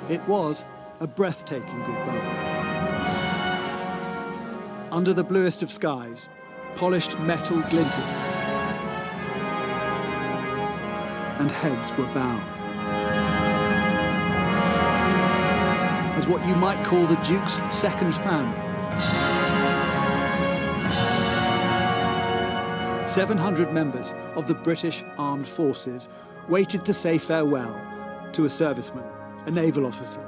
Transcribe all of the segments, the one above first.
It was a breathtaking goodbye. Under the bluest of skies, polished metal glinted, and heads were bowed. As what you might call the Duke's second family. 700 members of the British Armed Forces waited to say farewell to a serviceman, a naval officer,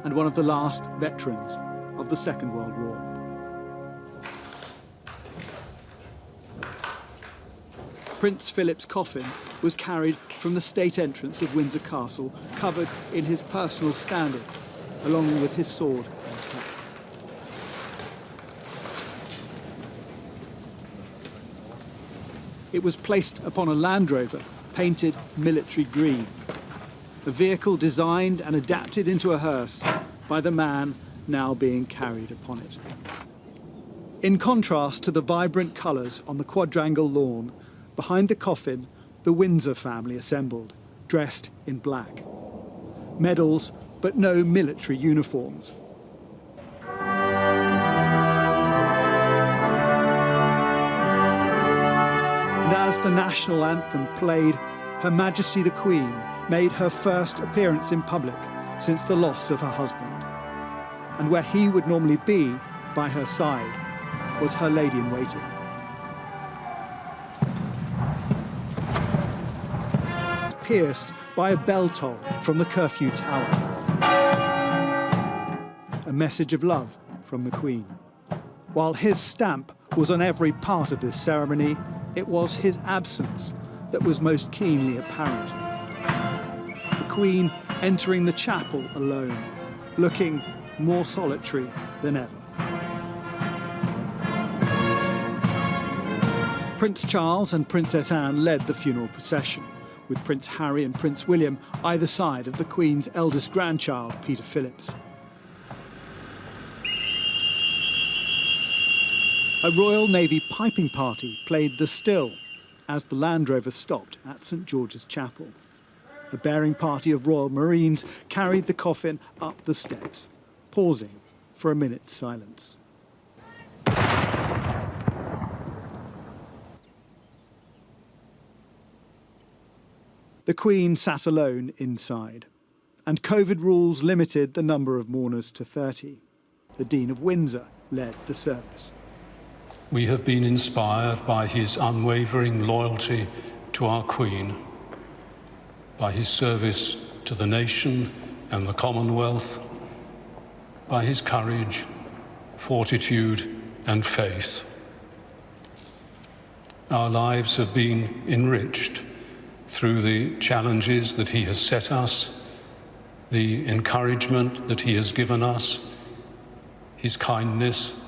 and one of the last veterans of the Second World War. Prince Philip's coffin was carried from the state entrance of Windsor Castle, covered in his personal standard, along with his sword and cap. It was placed upon a Land Rover, painted military green, a vehicle designed and adapted into a hearse by the man now being carried upon it. In contrast to the vibrant colours on the quadrangle lawn, behind the coffin, the Windsor family assembled, dressed in black. Medals, but no military uniforms. And as the national anthem played, Her Majesty the Queen made her first appearance in public since the loss of her husband. And where he would normally be, by her side, was her lady-in-waiting. Pierced by a bell toll from the curfew tower. A message of love from the Queen. While his stamp was on every part of this ceremony, it was his absence that was most keenly apparent. The Queen entering the chapel alone, looking more solitary than ever. Prince Charles and Princess Anne led the funeral procession, with Prince Harry and Prince William either side of the Queen's eldest grandchild, Peter Phillips. A Royal Navy piping party played the Still as the Land Rover stopped at St George's Chapel. A bearing party of Royal Marines carried the coffin up the steps, pausing for a minute's silence. The Queen sat alone inside, and COVID rules limited the number of mourners to 30. The Dean of Windsor led the service. We have been inspired by his unwavering loyalty to our Queen, by his service to the nation and the Commonwealth, by his courage, fortitude and faith. Our lives have been enriched through the challenges that he has set us, the encouragement that he has given us, his kindness,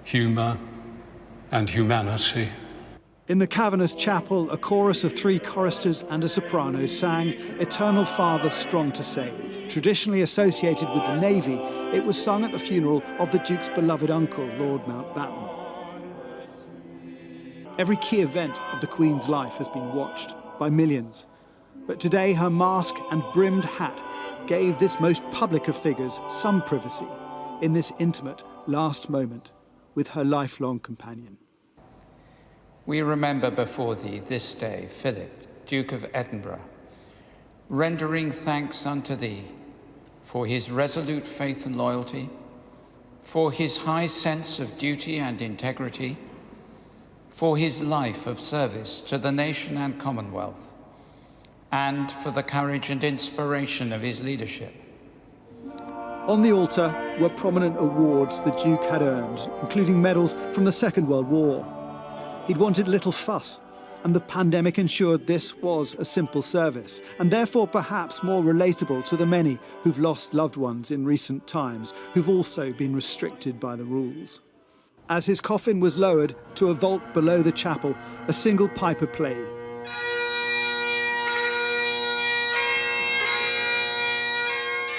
humour and humanity. In the cavernous chapel, a chorus of 3 choristers and a soprano sang Eternal Father Strong to Save. Traditionally associated with the Navy, it was sung at the funeral of the Duke's beloved uncle, Lord Mountbatten. Every key event of the Queen's life has been watched by millions. But today, her mask and brimmed hat gave this most public of figures some privacy in this intimate last moment with her lifelong companion. We remember before thee this day Philip, Duke of Edinburgh, rendering thanks unto thee for his resolute faith and loyalty, for his high sense of duty and integrity, for his life of service to the nation and Commonwealth, and for the courage and inspiration of his leadership. On the altar were prominent awards the Duke had earned, including medals from the Second World War. He'd wanted little fuss, and the pandemic ensured this was a simple service, and therefore perhaps more relatable to the many who've lost loved ones in recent times, who've also been restricted by the rules. As his coffin was lowered to a vault below the chapel, a single piper played.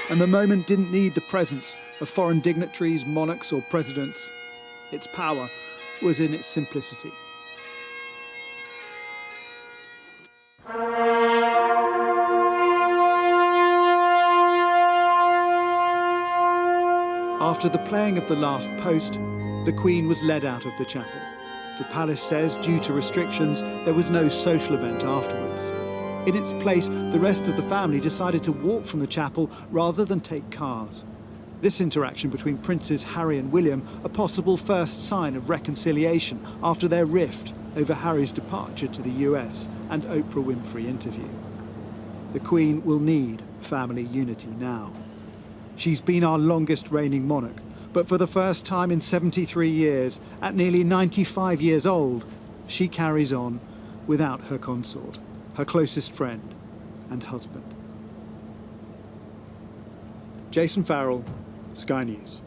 And the moment didn't need the presence of foreign dignitaries, monarchs or presidents. Its power was in its simplicity. After the playing of the last post, the Queen was led out of the chapel. The palace says, due to restrictions, there was no social event afterwards. In its place, the rest of the family decided to walk from the chapel rather than take cars. This interaction between Princes Harry and William, a possible first sign of reconciliation after their rift over Harry's departure to the US and Oprah Winfrey interview. The Queen will need family unity now. She's been our longest reigning monarch, but for the first time in 73 years, at nearly 95 years old, she carries on without her consort, her closest friend and husband. Jason Farrell, Sky News.